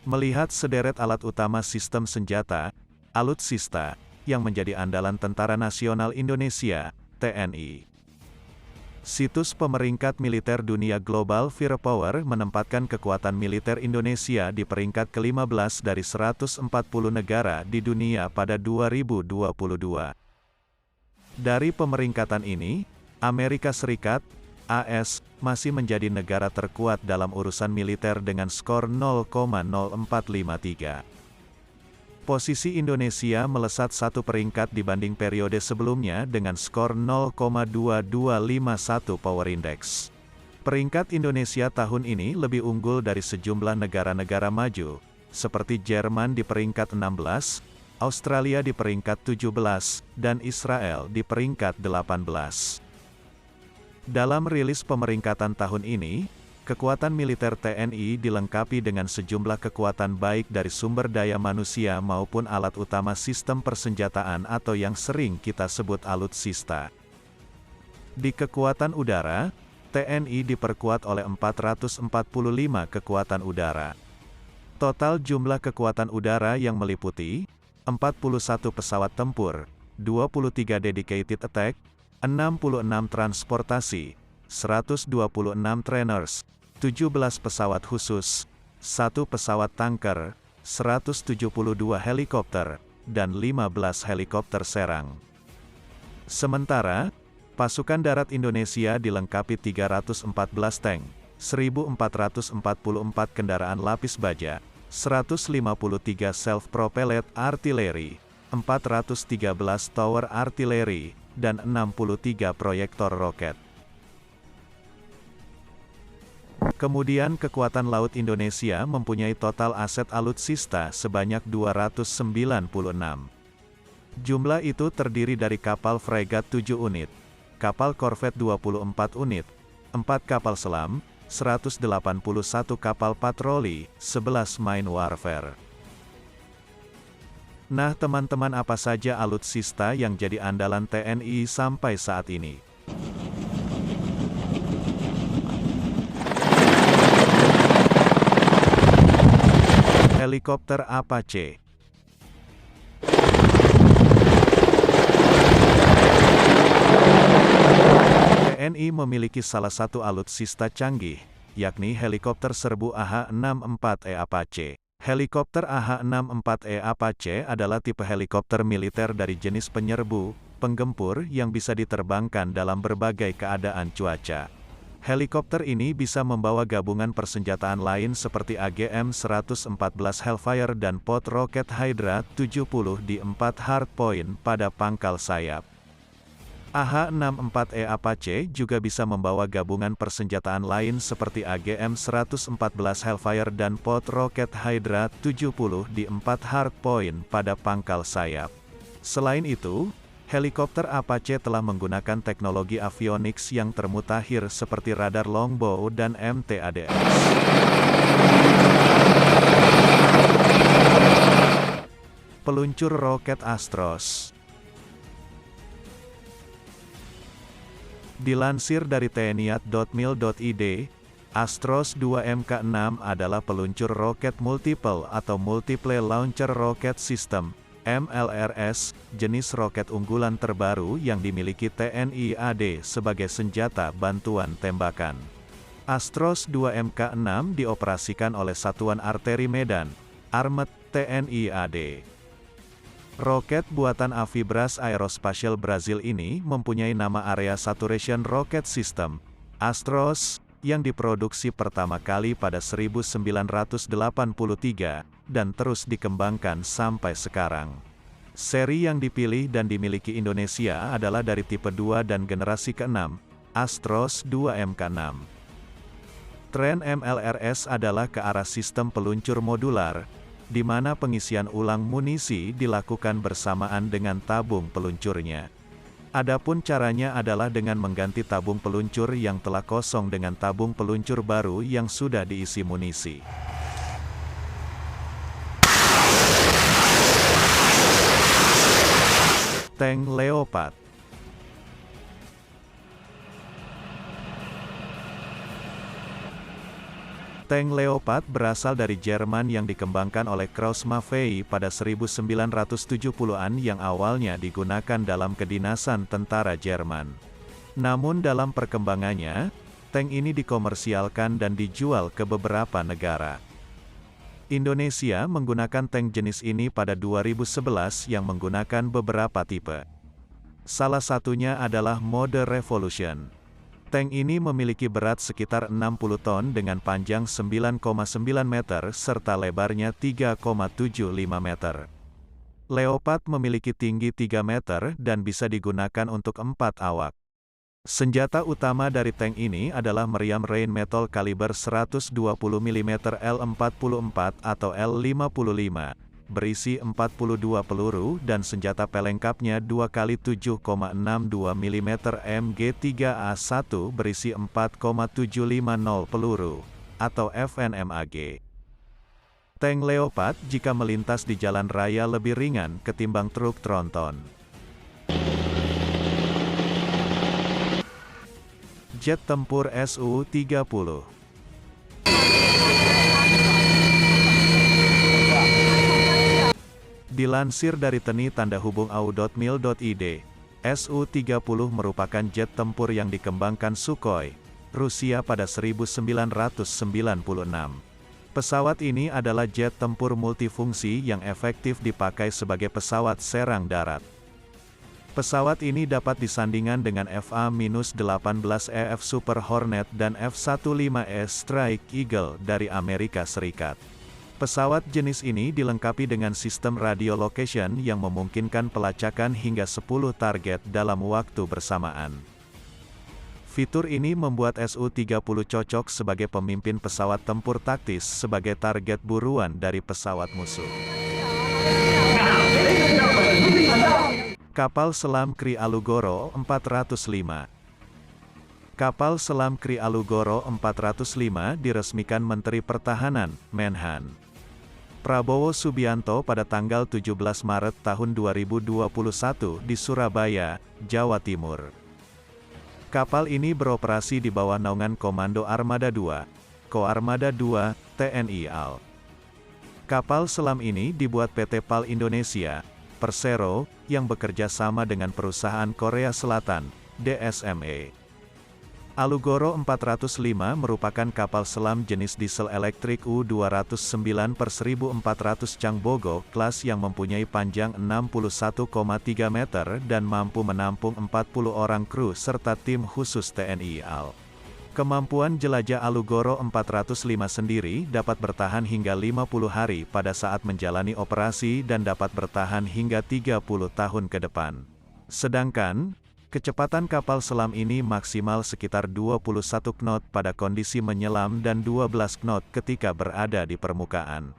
Melihat sederet alat utama sistem senjata, alutsista, yang menjadi andalan Tentara Nasional Indonesia, TNI. Situs pemeringkat militer dunia Global Firepower menempatkan kekuatan militer Indonesia di peringkat ke-15 dari 140 negara di dunia pada 2022. Dari pemeringkatan ini, Amerika Serikat, AS, masih menjadi negara terkuat dalam urusan militer dengan skor 0,0453. Posisi Indonesia melesat satu peringkat dibanding periode sebelumnya dengan skor 0,2251 Power Index. Peringkat Indonesia tahun ini lebih unggul dari sejumlah negara-negara maju, seperti Jerman di peringkat 16, Australia di peringkat 17, dan Israel di peringkat 18. Dalam rilis pemeringkatan tahun ini, kekuatan militer TNI dilengkapi dengan sejumlah kekuatan baik dari sumber daya manusia maupun alat utama sistem persenjataan atau yang sering kita sebut alutsista. Di kekuatan udara, TNI diperkuat oleh 445 kekuatan udara. Total jumlah kekuatan udara yang meliputi 41 pesawat tempur, 23 dedicated attack, 66 transportasi, 126 trainers, 17 pesawat khusus, 1 pesawat tanker, 172 helikopter, dan 15 helikopter serang. Sementara, pasukan darat Indonesia dilengkapi 314 tank, 1.444 kendaraan lapis baja, 153 self-propelled artileri, 413 tower artileri, dan 63 proyektor roket. Kemudian kekuatan laut Indonesia mempunyai total aset alutsista sebanyak 296. Jumlah itu terdiri dari kapal fregat 7 unit, kapal korvet 24 unit, 4 kapal selam, 181 kapal patroli, 11 mine warfare. Nah teman-teman, apa saja alutsista yang jadi andalan TNI sampai saat ini? Helikopter Apache. TNI memiliki salah satu alutsista canggih, yakni helikopter serbu AH-64E Apache. Helikopter AH-64E Apache adalah tipe helikopter militer dari jenis penyerbu, penggempur yang bisa diterbangkan dalam berbagai keadaan cuaca. Helikopter ini bisa membawa gabungan persenjataan lain seperti AGM-114 Hellfire dan pot roket Hydra 70 di 4 hardpoint pada pangkal sayap. AH-64E Apache juga bisa membawa gabungan persenjataan lain seperti AGM-114 Hellfire dan pot roket Hydra 70 di 4 hardpoint pada pangkal sayap. Selain itu, helikopter Apache telah menggunakan teknologi avionics yang termutakhir seperti radar longbow dan MTADS. Peluncur roket Astros. Dilansir dari tniat.mil.id, Astros 2 Mk6 adalah peluncur roket multiple atau multiple launcher rocket system, MLRS, jenis roket unggulan terbaru yang dimiliki TNI AD sebagai senjata bantuan tembakan. Astros 2 Mk6 dioperasikan oleh Satuan Arteri Medan, Armet TNI AD. Roket buatan Avibras Aerospatial Brazil ini mempunyai nama Area Saturation Rocket System, Astros, yang diproduksi pertama kali pada 1983, dan terus dikembangkan sampai sekarang. Seri yang dipilih dan dimiliki Indonesia adalah dari tipe 2 dan generasi ke-6, Astros 2 Mk6. Tren MLRS adalah ke arah sistem peluncur modular, di mana pengisian ulang munisi dilakukan bersamaan dengan tabung peluncurnya. Adapun caranya adalah dengan mengganti tabung peluncur yang telah kosong dengan tabung peluncur baru yang sudah diisi munisi. Tank Leopard. Tank Leopard berasal dari Jerman yang dikembangkan oleh Krauss-Maffei pada 1970-an yang awalnya digunakan dalam kedinasan tentara Jerman. Namun dalam perkembangannya, tank ini dikomersialkan dan dijual ke beberapa negara. Indonesia menggunakan tank jenis ini pada 2011 yang menggunakan beberapa tipe. Salah satunya adalah mode Revolution. Tank ini memiliki berat sekitar 60 ton dengan panjang 9,9 meter serta lebarnya 3,75 meter. Leopard memiliki tinggi 3 meter dan bisa digunakan untuk 4 awak. Senjata utama dari tank ini adalah meriam Rheinmetall kaliber 120 mm L44 atau L55. Berisi 42 peluru dan senjata pelengkapnya 2x7,62 mm MG3A1 berisi 4,750 peluru, atau FNMAG. Tank Leopard jika melintas di jalan raya lebih ringan ketimbang truk tronton. Jet tempur Su-30. Dilansir dari teni-au.mil.id, Su-30 merupakan jet tempur yang dikembangkan Sukhoi, Rusia pada 1996. Pesawat ini adalah jet tempur multifungsi yang efektif dipakai sebagai pesawat serang darat. Pesawat ini dapat disandingkan dengan FA-18EF Super Hornet dan F-15E Strike Eagle dari Amerika Serikat. Pesawat jenis ini dilengkapi dengan sistem radio location yang memungkinkan pelacakan hingga 10 target dalam waktu bersamaan. Fitur ini membuat Su-30 cocok sebagai pemimpin pesawat tempur taktis sebagai target buruan dari pesawat musuh. Kapal selam Kri Alugoro 405. Kapal selam Kri Alugoro 405 diresmikan Menteri Pertahanan, Menhan Prabowo Subianto pada tanggal 17 Maret tahun 2021 di Surabaya, Jawa Timur. Kapal ini beroperasi di bawah naungan Komando Armada II, Koarmada II, TNI AL. Kapal selam ini dibuat PT PAL Indonesia, Persero, yang bekerja sama dengan perusahaan Korea Selatan, DSME. Alugoro 405 merupakan kapal selam jenis diesel elektrik U-209 per 1400 Changbogo kelas yang mempunyai panjang 61,3 meter dan mampu menampung 40 orang kru serta tim khusus TNI AL. Kemampuan jelajah Alugoro 405 sendiri dapat bertahan hingga 50 hari pada saat menjalani operasi dan dapat bertahan hingga 30 tahun ke depan. Sedangkan, kecepatan kapal selam ini maksimal sekitar 21 knot pada kondisi menyelam dan 12 knot ketika berada di permukaan.